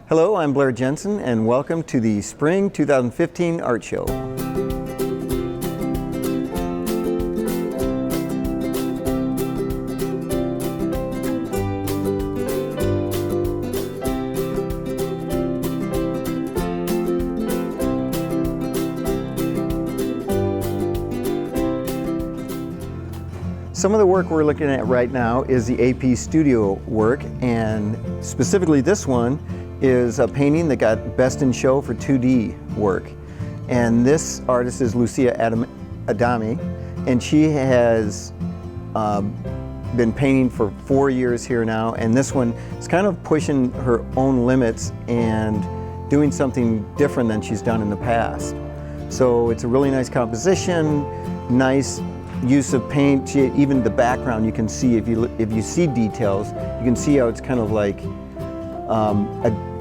Hello, I'm Blair Jensen, and welcome to the Spring 2015 Art Show. Some of the work we're looking at right now is the AP Studio work, and specifically this one is a painting that got Best in Show for 2D work. And this artist is Lucia Adami, and she has been painting for 4 years here now, and this one is kind of pushing her own limits and doing something different than she's done in the past. So it's a really nice composition, nice use of paint. Even the background, you can see, if you see details, you can see how it's kind of like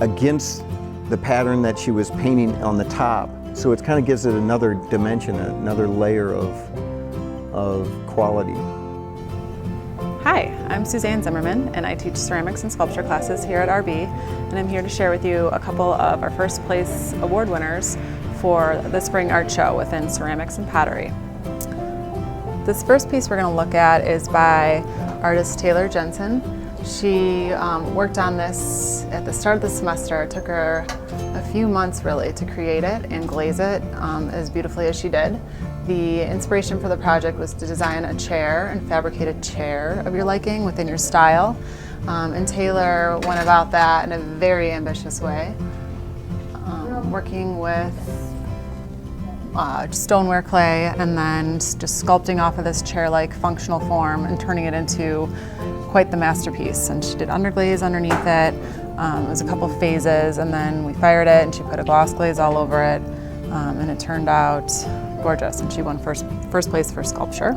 against the pattern that she was painting on the top. So it kind of gives it another dimension, another layer of quality. Hi, I'm Suzanne Zimmerman, and I teach ceramics and sculpture classes here at RB, and I'm here to share with you a couple of our first place award winners for the Spring Art Show within ceramics and pottery. This first piece we're going to look at is by artist Taylor Jensen. She worked on this at the start of the semester. It took her a few months really to create it and glaze it as beautifully as she did. The inspiration for the project was to design a chair and fabricate a chair of your liking within your style. And Taylor went about that in a very ambitious way, working with stoneware clay and then just sculpting off of this chair-like functional form and turning it into quite the masterpiece. And she did underglaze underneath it. It was a couple phases, and then we fired it and she put a gloss glaze all over it, and it turned out gorgeous, and she won first place for sculpture.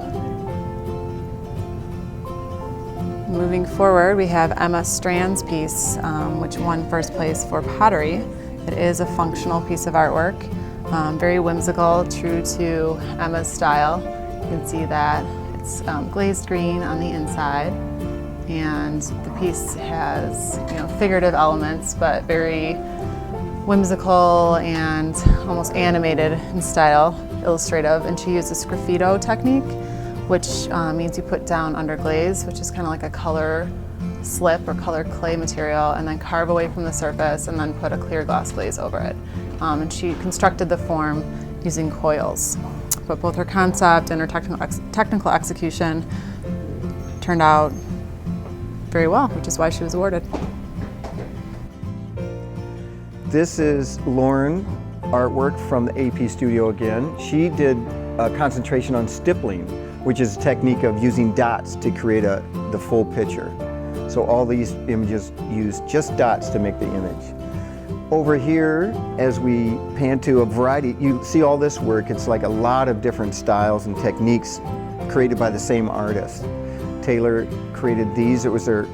Moving forward, we have Emma Strand's piece, which won first place for pottery. It is a functional piece of artwork. Very whimsical, true to Emma's style. You can see that it's glazed green on the inside, and the piece has, figurative elements, but very whimsical and almost animated in style, illustrative. And she used a sgraffito technique, which means you put down underglaze, which is kind of like a color slip or colored clay material, and then carve away from the surface and then put a clear gloss glaze over it. And she constructed the form using coils. But both her concept and her technical execution turned out very well, which is why she was awarded. This is Lauren artwork from the AP Studio again. She did a concentration on stippling, which is a technique of using dots to create the full picture. So all these images use just dots to make the image. Over here, as we pan to a variety, you see all this work. It's like a lot of different styles and techniques created by the same artist. Taylor created these. It was her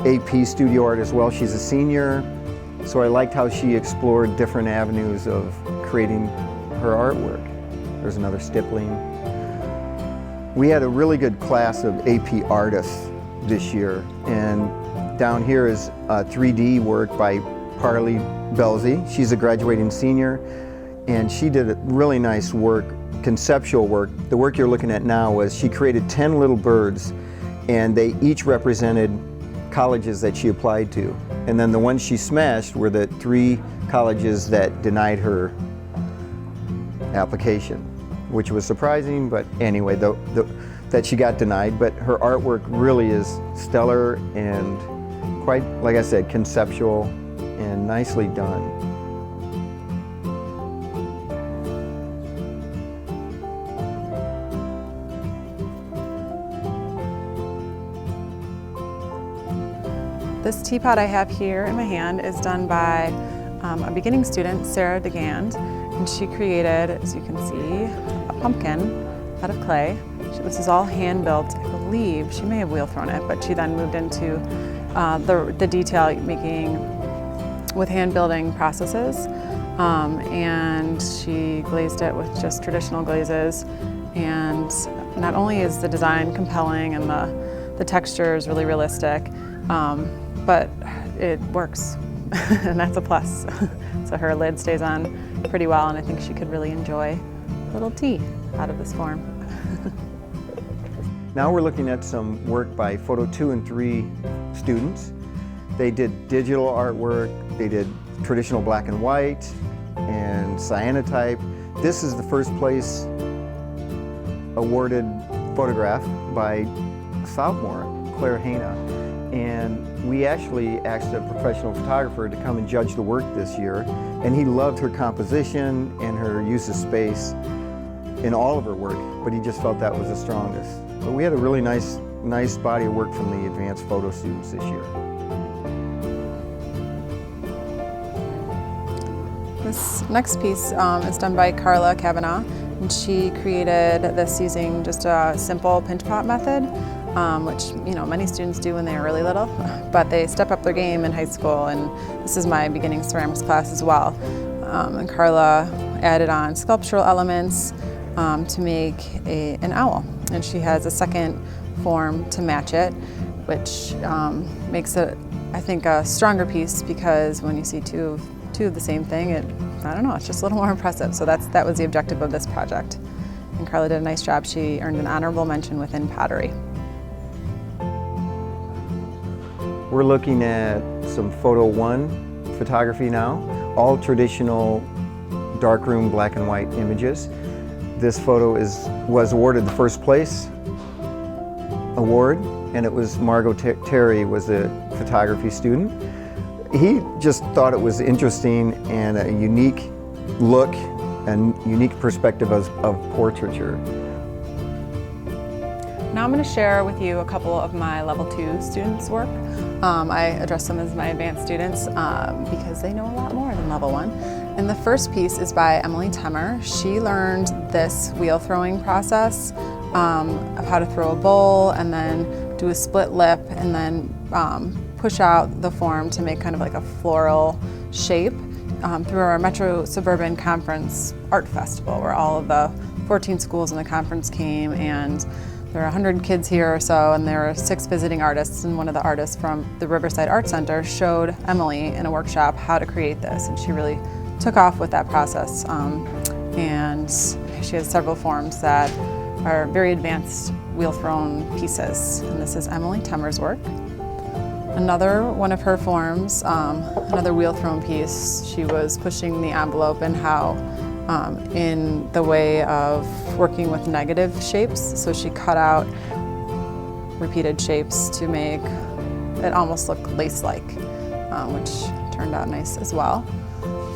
AP Studio art as well. She's a senior, so I liked how she explored different avenues of creating her artwork. There's another stippling. We had a really good class of AP artists this year, and down here is 3D work by Parley Belzy. She's a graduating senior, and she did really nice work, conceptual work. The work you're looking at now was she created 10 little birds, and they each represented colleges that she applied to. And then the ones she smashed were the 3 colleges that denied her application, which was surprising, but anyway, that she got denied. But her artwork really is stellar and quite, like I said, conceptual and nicely done. This teapot I have here in my hand is done by a beginning student, Sarah DeGand, and she created, as you can see, a pumpkin out of clay. This is all hand-built. I believe she may have wheel thrown it, but she then moved into the detail making with hand building processes, and she glazed it with just traditional glazes. And not only is the design compelling and the texture is really realistic, but it works and that's a plus. So her lid stays on pretty well, and I think she could really enjoy a little tea out of this form. Now we're looking at some work by Photo 2 and 3 students. They did digital artwork, they did traditional black and white, and cyanotype. This is the first place awarded photograph by sophomore, Claire Hana. And we actually asked a professional photographer to come and judge the work this year, and he loved her composition and her use of space in all of her work, but he just felt that was the strongest. But we had a really nice body of work from the advanced photo students this year. This next piece is done by Carla Kavanaugh, and she created this using just a simple pinch pot method, which many students do when they are really little, but they step up their game in high school, and this is my beginning ceramics class as well. And Carla added on sculptural elements to make an owl, and she has a second form to match it, which makes it, I think, a stronger piece, because when you see two of the same thing, it's just a little more impressive. So that was the objective of this project. And Carla did a nice job. She earned an honorable mention within pottery. We're looking at some Photo 1 photography now, all traditional darkroom black and white images. This photo was awarded the first place award, and it was Margot Terry was a photography student. He just thought it was interesting and a unique look and unique perspective of portraiture. Now I'm going to share with you a couple of my level 2 students' work. I address them as my advanced students because they know a lot more than level 1. And the first piece is by Emily Temmer. She learned this wheel throwing process of how to throw a bowl and then do a split lip and then push out the form to make kind of like a floral shape through our Metro Suburban Conference Art Festival, where all of the 14 schools in the conference came, and there are 100 kids here or so, and there were 6 visiting artists, and one of the artists from the Riverside Art Center showed Emily in a workshop how to create this, and she really took off with that process. And she has several forms that are very advanced wheel-thrown pieces, and this is Emily Temmer's work. Another one of her forms, another wheel-thrown piece, she was pushing the envelope and how in the way of working with negative shapes. So she cut out repeated shapes to make it almost look lace-like, which turned out nice as well.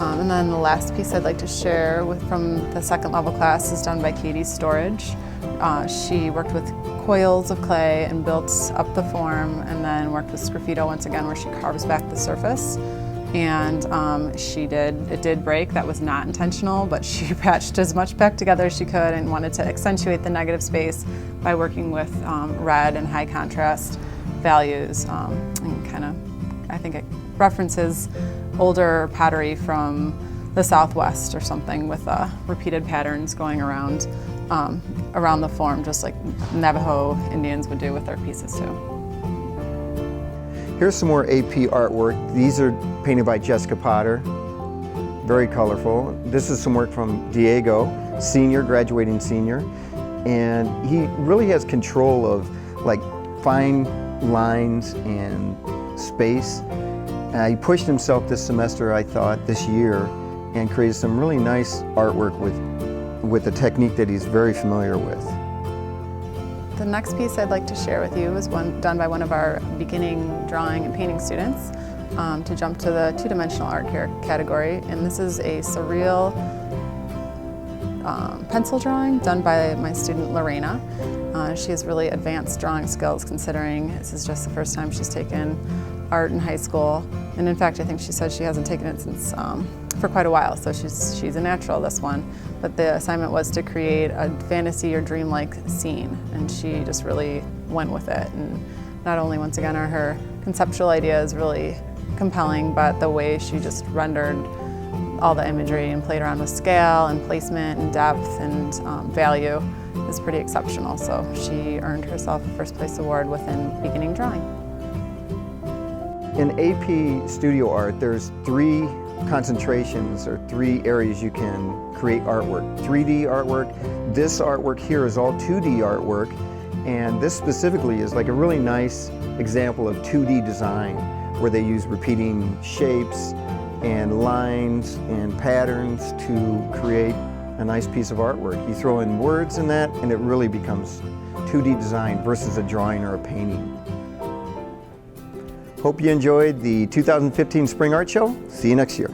And then the last piece I'd like to share from the second level class is done by Katie Storage. She worked with coils of clay and built up the form, and then worked with sgraffito once again, where she carves back the surface. And it did break. That was not intentional, but she patched as much back together as she could and wanted to accentuate the negative space by working with red and high contrast values. And kind of, I think it references older pottery from the Southwest or something, with repeated patterns going around the form, just like Navajo Indians would do with their pieces too. Here's some more AP artwork. These are painted by Jessica Potter. Very colorful. This is some work from Diego, graduating senior. And he really has control of like fine lines and space. He pushed himself this semester, I thought, this year, and created some really nice artwork with a technique that he's very familiar with. The next piece I'd like to share with you is one done by one of our beginning drawing and painting students, to jump to the two-dimensional art category. And this is a surreal pencil drawing done by my student Lorena. She has really advanced drawing skills, considering this is just the first time she's taken art in high school. And in fact, I think she said she hasn't taken it since for quite a while, so she's a natural, this one. But the assignment was to create a fantasy or dreamlike scene, and she just really went with it. And not only, once again, are her conceptual ideas really compelling, but the way she just rendered all the imagery and played around with scale and placement and depth and value is pretty exceptional. So she earned herself a first place award within beginning drawing. In AP Studio Art, there's 3 concentrations or 3 areas you can create artwork. 3D artwork. This artwork here is all 2D artwork, and this specifically is like a really nice example of 2D design where they use repeating shapes and lines and patterns to create a nice piece of artwork. You throw in words in that and it really becomes 2D design versus a drawing or a painting. Hope you enjoyed the 2015 Spring Art Show. See you next year.